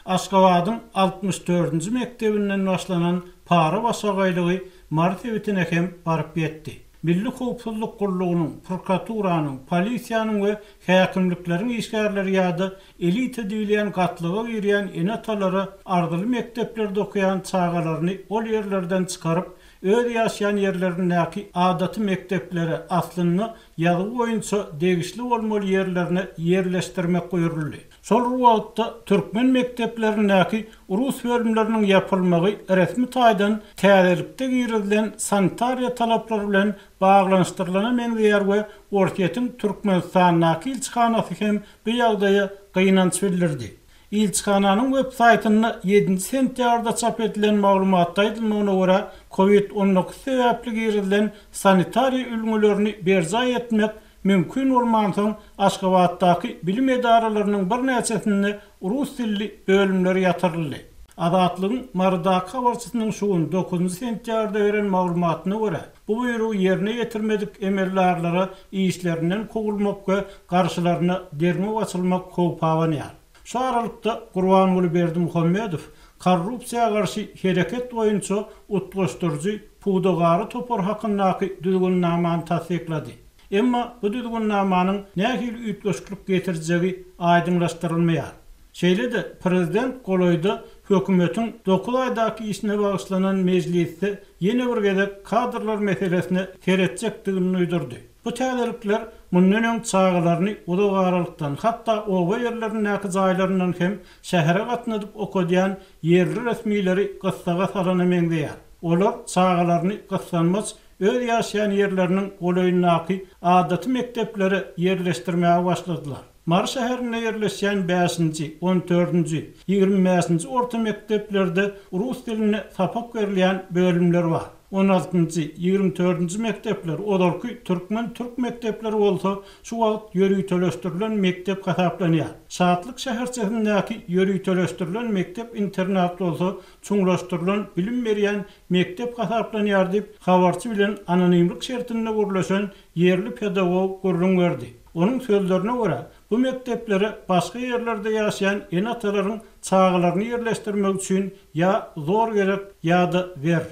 Aşgabat'ın 64-nji mektebinden başlanan para basagaýlygy mart ebitine hem baryp ýetdi. Milli Howpsuzlyk Gurulugynyň, prokuraturanın, polisiýanyň we häkimlikleriň işgärleri ýa-da elit edilýän gatlyga girýän enatalara ardyly mekteplerde okuyan çağalaryny ol ýerlerden çykaryp öz ýaşaýan ýerlerindäki adaty mekteplere aslyny ýaly boýunça degişli bolmaly ýerlerine ýerleşdirmek goýuldy. Şol wagtda türkmen mekteplerindäki urus bölümleriniň ýapylmagy resmi taýdan täzelikde girilen sanitariýa talaplary bilen baglanşdyrylan meňzeýär we Ortiýetiň Türkmenistanyň ilçihanasy hem bu ýagdaýa gynanç bildirdi. İlçihananyň web saýtyna 7 sentýarda çap edilen maglumatda aýdylmagyna görä COVID-19 sebäpli girilen sanitariýa ülgülerini berza etmek mümkin bolmansoň Aşgabatdaky bilim edaralarynyň bir näçesini urus dilli bölümleri ýatyryldy. Azatlygyň Marda habarçysynyň şuň 9 sentýarda beren maglumatyna görä bu buyrug ýerine ýetirmedik emellerlere işlerinden kogulmak we garşylaryna derme açylmak howpawanýar. Şu aralykda Gurbanuly Berdimuhammedow korrupsiýa garşy hereket boýunça utgaşdyrjy pudagary topar hakyndaky düzgünnamany tasdiklady. Emma bu düzgünnamanyň nähili ütgöşlük getirjegi aýdynlaşdyrylmaýar. Şeýle-de prezident goloýda hökümetiň 9 aýdaky işine bagyşlanan mejlisde ýene bir gezek kadrlar meselesine teretjekdigini uýdurdy. Bu täzelikler mundan öň çağalaryny udag aralykdan hatda oba ýerlerindäki jaýlaryndan hem şähere gatnadyp okudýan ýerli resmileri gyssaga salana meňzeýär. Olar çağalaryny gyssanmaz öz ýaşaýan ýerleriniň goloýundaky adaty mektepleri ýerleşdirmäge başladylar. Mar şäherine ýerleşýän 5-nji, 14-nji, 20-nji orta mekteplerde rus diline sapak berilýän bölümler bar. 16-njy, 24-nji mektepler, olarky türk mektepleri bolsa, şu wagt ýöri töleşdirilen mektep hasaplanýar. Şahatlyk şäherçesindäki ýöri töleşdirilen mektep internat bolsa, çuňlaşdyrylan bilim berýän mektep hasaplanýar diýip habarçy bilen anonimlik şertinde gurulaşan ýerli pedagog gurrun berdi. Onun sözlerine görä, bu mekteplere başga ýerlerde ýaşaýan enatalaryň çağalaryny ýerleşdirmek üçin ýa zor gerek ýa-da ber.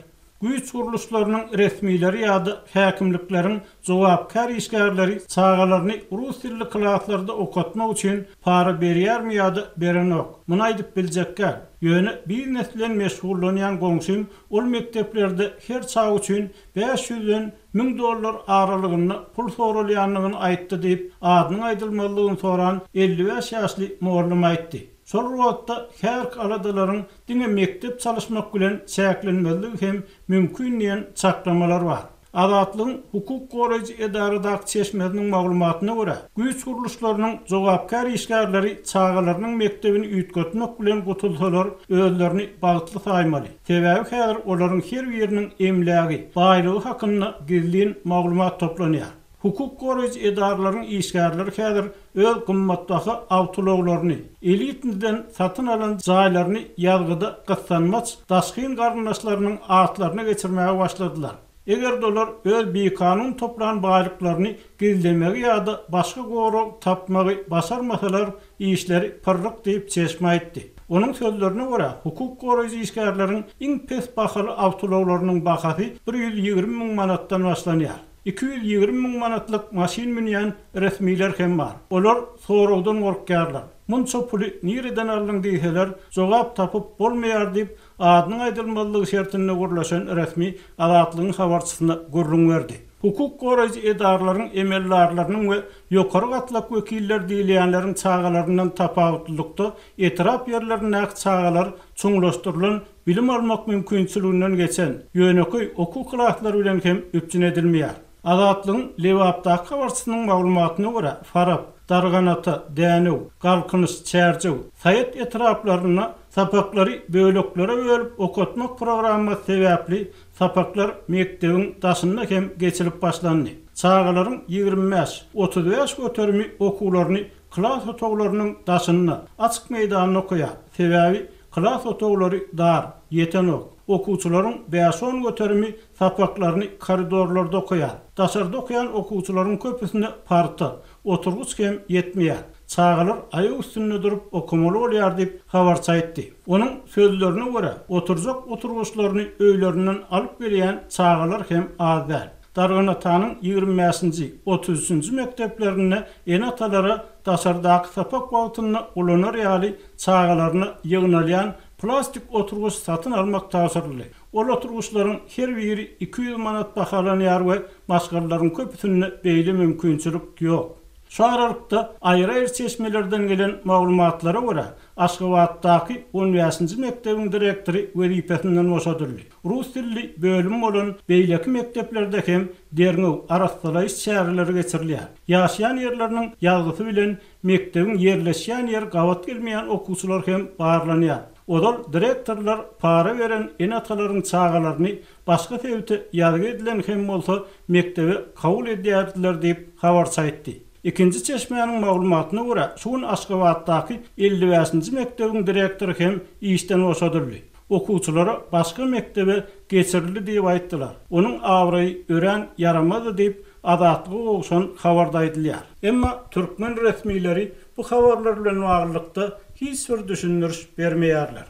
Güýç guruluşlarynyň resmileri ýa-da häkimlikleriň jogapkar işgärleri çağalaryny rus dilli klaslarda okutmak üçin para berýärmi ýa-da berenok. Muny aýdyp biljekkä, ýöne bir neslen meşgullanýan goňşym ol mekteplerde her çağ üçin 500-den $1000 aralygyny pul sorulýanlygyny aýtdy diýip adyny aýdylmalygyny soran 55 ýaşly muallym aýtdy. Şol wagtda her aladalaryň diňe mektep çalışmak bilen çäklenmeligi hem mümkin diýen çaklamalar bar. Azatlygyň hukuk goraýjy edaradaky çeşmesiniň maglumatyna görä, güýç guruluşlarynyň jogapkar işgärleri çağalarynyň mektebini üýtgetmek bilen gutulsalar özlerini bagtly saýmaly. Sebäbi häzir olaryň her biriniň emlägi, baýlygy hakynda gizlin maglumat toplanýar. Hukuk goraýjy edaralaryň işgärleri häzir öz gymmatdaky awtologlaryny, elitden satyn alan jaýlaryny ýazgyda gyssanmaz daşkyn garnaşlarynyň atlaryna geçirmäge başladylar. Eger dolar öz bekanun toplan baýlyklaryny gizlemegi ýa-da başga gorog tapmagy başarmasalar işleri pyrryk diýip çeşme aýtdy. Onun sözlerine görä, hukuk goraýjy işgärleriň iň pes bahaly awtologlarynyň bahasy 120 000 manatdan başlanýar. 220 000 manatlyk maşin minýän resmiler hem bar. Olar soragdan gorkýarlar. Munça puly nireden aldyň diýseler, jogap tapyp bolmaýar diýip adyny aýdylmalygy şertinde gurulaşan resmi azatlygyň habarçysyna gurrun berdi. Hukuk goraýjy edaralaryň emellerleriň we ýokary gatlak wekiller diýilýänleriň çağalaryndan tapawutlykda etrap ýerlerindäki çağalar çuňlaşdyrylan bilim almak mümkinçiliginden geçen ýöneköy okul klaslary bilen hem üpjün edilmeýär. Azatlygyň Lewapdaky habarçysynyň maglumatyna görä, Farab, Darganata, Dänew, Galkynyş, Çärjew, Saýat etraplaryna sapaklary böleklere bölüp okutmak programma sebäpli sapaklar mektebiň daşynda hem geçirip başlandy. Çağalaryň 25-35 götermi okuwlaryny klas otoglarynyň daşynda açyk meýdanyna okuýar. Sebäbi klas otoglary dar, ýetenok. Okuwçylaryň 5-10 götermi sapaklaryny koridorlarda okuýar. Daşarda okuyan okuwçylaryň köpüsine parta, oturguç hem ýetmeýär. çağalar ayak üstünde durup okumalı bolýar diýip habar çaytdy. Onun sözlerine göre oturjak oturguçlaryny öýlerinden alyp gelýän çağalar hem az däl. Dargan Atanyň 25-nji, 30-njy mekteplerine enatalara dasardaky sapak wagtyny ulanar ýaly çağalaryny ýygnalýan plastik oturguç satyn almak täsirli. Ol oturguçlaryň her biri 200 manat bahalanýar we masgarlaryň köpüsine beýle mümkinçilik ýok. Şu aralıkta ayrı çeşmelerden gelen maglumatlara göre Aşgabatdaky 15-nji mektebiň direktori wezipesinden boşadyldy. Rus dilli bölüm bolan beýleki mekteplerde hem derňew arastalaýyş şäherleri geçirilýär. Ýaşaýan ýerleriniň ýazgysy bilen mektebiň ýerleşýän ýer gawat gelmeýän okuwçylar hem barlanýar. Odal direktorlar para veren enatalaryň çağalaryny başga sebäpde ýazgy edilen hem bolsa mektebe kabul edýärdiler diýip habar çaytdy. İkinci çeşmeýäniň maglumatyna görä, şuň Aşgabatdaky 55-nji mektebiň direktory hem işden boşadyldy. Okuwçylara başga mektebe geçirildi diýip aýtdylar. Onuň awry ören yaramady diýip adatlyga ogşan habarda edilýär. Emma türkmen resmiýleri bu habarlar bilen baglykda hiç bir düşündürüş bermeýärler.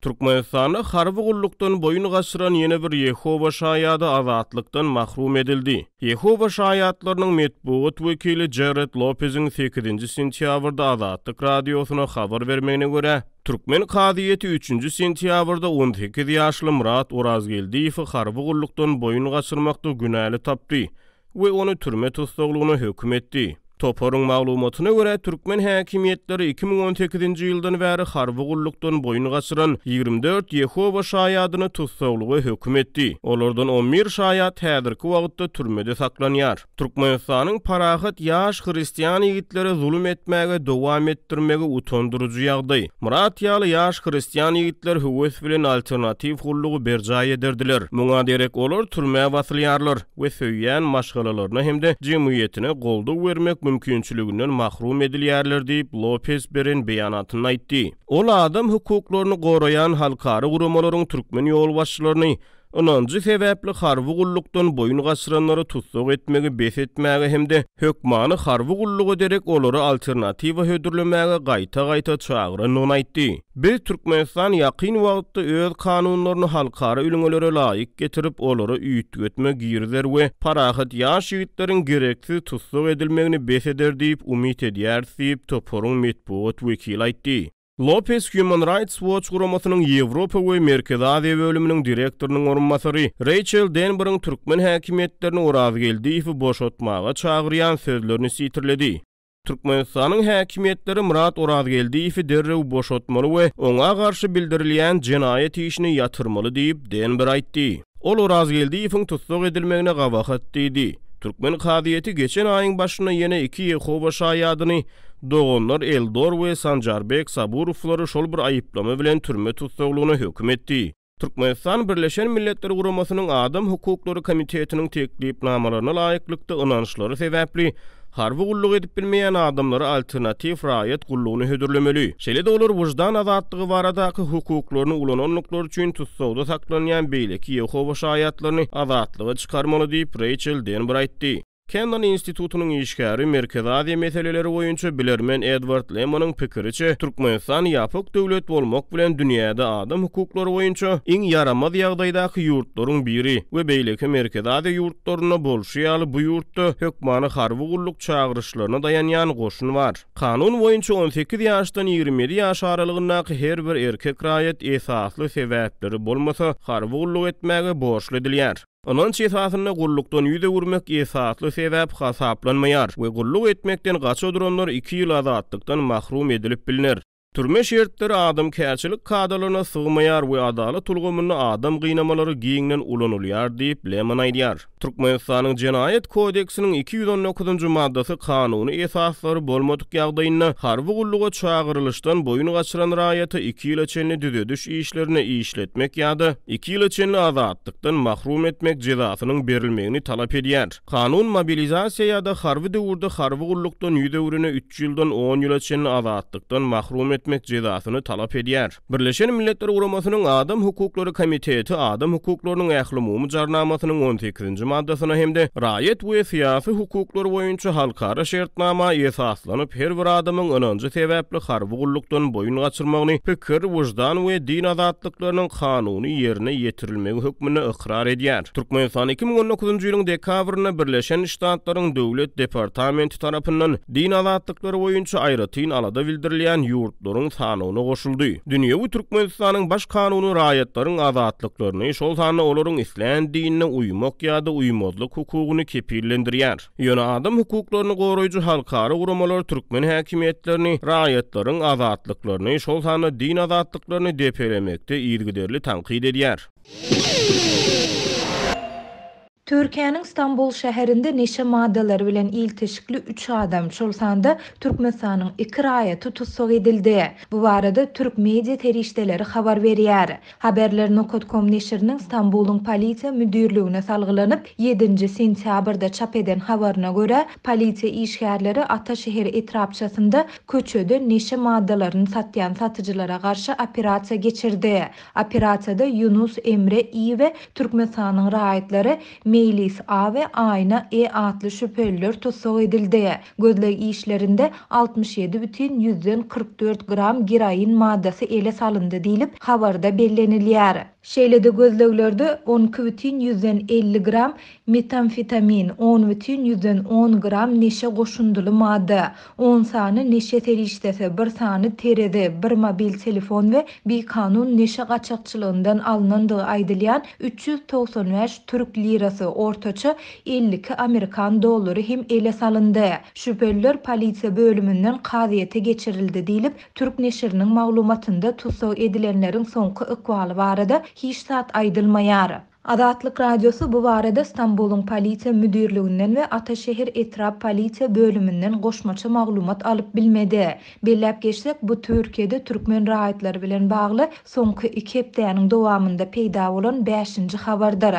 Türkmenistany harby gullukdan boyun gaçyran ýene bir Yehova şaýady azatlykdan mahrum edildi. Yehova şaýatlarynyň metbuat wekili Jared Lopez'in 8-nji sentýabrda Azatlyk radiosyna habar bermegine görä, Türkmen kadyýeti 3-nji sentýabrda 18 ýaşly Murat Orazgeldiýew harby gullukdan boyun gaçyrmakda günäli tapdy we onu türme tutsaglygyna hökm etdi. Toporun maglumatyna görä Türkmen häkimiýetleri 2018-nji ýyldan bäri harby gullukdan boyun gaçyran 24 Yehova şaýadyny tutsaglygy hökm etdi. Olardan 11 şaýat häzirki wagtda türmede saklanýar. Türkmenistanyň parahat ýaş hristiýan ýigitleri zulüm etmäge dowam etdirmegi utandyrjy ýagdaý. Murat ýaly ýaş hristiýan ýigitler höwes bilen alternativ gullugy berjaý ederdiler. Muňa derek olar türmäge basylýarlar we söýýän maşgalalaryna hemde jemgyýetine goldug bermek mümkinçiliginden mahrum edilýärler diýip Lopez beren beýanatyny aýtdy. Ol adam hukuklaryny goraýan halkary guramaryň türkmen ýol başçylaryny onuncu sebäpli harby gullukdan boyun gaçyranlary tutsag etmegi besetmäge hemde hökmany harby gullugy derek olary alternatiwa hödürlemäge gaýta çagyranyny aýtdy. Biz Türkmenistan ýakyn wagtda öz kanunlaryny halkara ülüňelere laýyk getirip olary üýtüp etmek girder we parahat ýaş ýigitleriň gereksiz tutsag edilmegini beseder diýip umyt edýär diýip Toporun metbuat wekili aýtdy. Lopez Human Rights Watch guramasynyň Ýewropa we Merkez Aziýa bölüminiň direktorynyň orunmasary Rachel Denber'ın türkmen häkimiýetlerini Orazgeldiýew boşatmaga çagyrýan sözlerini sitirledi. Türkmenistanyň häkimiýetleri Murat Orazgeldiýew derrew boşatmaly we oňa garşy bildirilýän jenaýet işini ýatyrmaly diýip Denber aýtdy. Ol Orazgeldiýewiň tutsag edilmegine gabahat diýdi. Türkmen kadyýeti geçen aýyň başyna ýene 2 Yehova şaýadyny Dogonlar Eldor we Sanjarbek Saburovlary şol bir aýyplama bilen türme tutsaglygyna hökm etdi. Türkmenistan Birleşen Milletler Guramasynyň Adam Hukuklary Komitetiniň teklipnamalaryna laýyklykda ynançlary sebäpli harby gulluk edip bilmeýän adamlara alternativ raýat gullugyny hödürlemeli. Şeýle-de olar wujdan azatlygy baradaky hukuklaryny ulananlyklar üçin tutsagda saklanýan beýleki Yehova şaýatlaryny azatlyga çykarmaly diýip Rachel Denber aýtdy. Kenan Institutunyň işgäri Merkez Aziýa meseleleri boýunça bilermen Edward Lemon'un pikiriçe Türkmenistan ýapyk döwlet bolmak bilen dünýäde adam hukuklary boýunça iň yaramaz ýagdaýdaky ýurtlaryň biri we beýleki Merkez Aziýa ýurtlaryna bolşýaly bu ýurtda hökmany harby gulluk çagyryşlaryna dayanýan goşun bar. Kanun boýunça 18 ýaşdan 27 ýaş aralygyndaky her bir erkek raýat esasly sebäpleri bolmasa harby gulluk etmäge borçly edilýär. Onun çesasyna gullukdan ýüze urmak esasly sebäp hasaplanmaýar we gulluk etmekden gaça duranlar 2 ýyl azatlykdan mahrum edilip bilinir. Türme şertleri adam käçilik kadalaryna sığmaýar we adalet tulgumyny adam gynamaları giňden ulanylýar diýip Lemon aýdýar. Türkmenistanyň Jenaýet kodeksiniň 219-njy maddasy kanuny esaslary bolmadyk ýagdaýynda harby gulluga çagyrylyşdan boyun gaçyran raýaty 2 ýyla çenli düzediş işlerini işletmek ýa-da 2 ýyla çenli azatlykdan mahrum etmek jezasynyň berilmegini talap edýär. Kanun mobilizasiýa ýa-da harby döwürde harby gullukdan ýüze urine 3 ýyldan 10 ýyla çenli azatlykdan mahrum etmek cezasyny talap edýär. Birleşen Milletler Ugrumasynyň Adam Hukuklary Komiteti Adam hukuklarynyň ähli jarnamasynyň 18-nji maddasyna hemde raýat we syýasy hukuklary boýunça halkara şertnama esaslanyp her bir adamyň önünji sebäpli harby gullukdan boyun gaçyrmagyny, pikir, wujdan we din azatlyklarynyň kanuny ýerine ýetirilmegi hökmüne ikrar edýär. Türkmenistan 2019-njy ýylyň dekabryna Birleşen Ştatlaryň Döwlet Departamenti tarapyndan din azatlykları boýunça aýratyn alada bildirilýän ýurtlaryň sanyna goşuldy. Dünýäwi Türkmenistanyň baş kanuny raýatlaryň azatlyklaryny, şol sany olaryň islam dinine uymak ýa-da uymazlyk hukugyny kepillendirýär. Ýöne adam hukuklaryny goraýjy halkara guramalar Türkmen häkimetlerini raýatlaryň azatlyklaryny, şol sany din azatlyklaryny depelemekde ýergiderli tanqid edýär. Türkiýanyň Istanbul şäherinde neşe maddeler bilen ilteşikli 3 adam çolsanda Türkmenistanyň 2 raýaty tutsak edildi. Bu barada Türk media terişdeleri habar berýär. Haberler.com neşriniň Istanbulyň polisiýa müdürlügine salgylanyp 7 sentýabrda çap eden habaryna görä, polisiýa işgärleri Ataşehir etrapçasynda köçede neşe maddelerini satýan satyjylara garşy operasiýa geçirdi. Operasiýada Yunus Emre İ we Türkmenistanyň raýatlary Meylis A ve Ayna E adlı şüpheliler tutsak edildi. Gözlek işlerinde 67,44 gram girayin maddesi ele salındı diýilip habarda bellenilýär. Şeýlede gözleklerde 12,150 gram metamfetamin, 10,110 gram neşe goşundyly madda, 10 sany neşe terişdesi, 1 sany terede, 1 mobil telefon we bir kanun neşe gaçakçylygyndan alınandygy aýdylýan 395 Türk lirasy ortaça 52 Amerikan dollary hem ele salındy. Şüpheliler polisiýa bölümünden kaziýete geçirildi diýilip Türk neşriniň maglumatynda tutsak edilenleriň soňky ykbaly barada hiç zat aýdylmaýar. Azatlyk radiosu bu barada Istanbulyň polisiýa müdürlüginden we Ataşehir etrap polisiýa bölümünden goşmaça maglumat alyp bilmedi. Belläp geçsek, bu Türkiýede türkmen raýatlary bilen bagly soňky 2 hepdeniň dowamında peýda bolan 5-nji habardyr.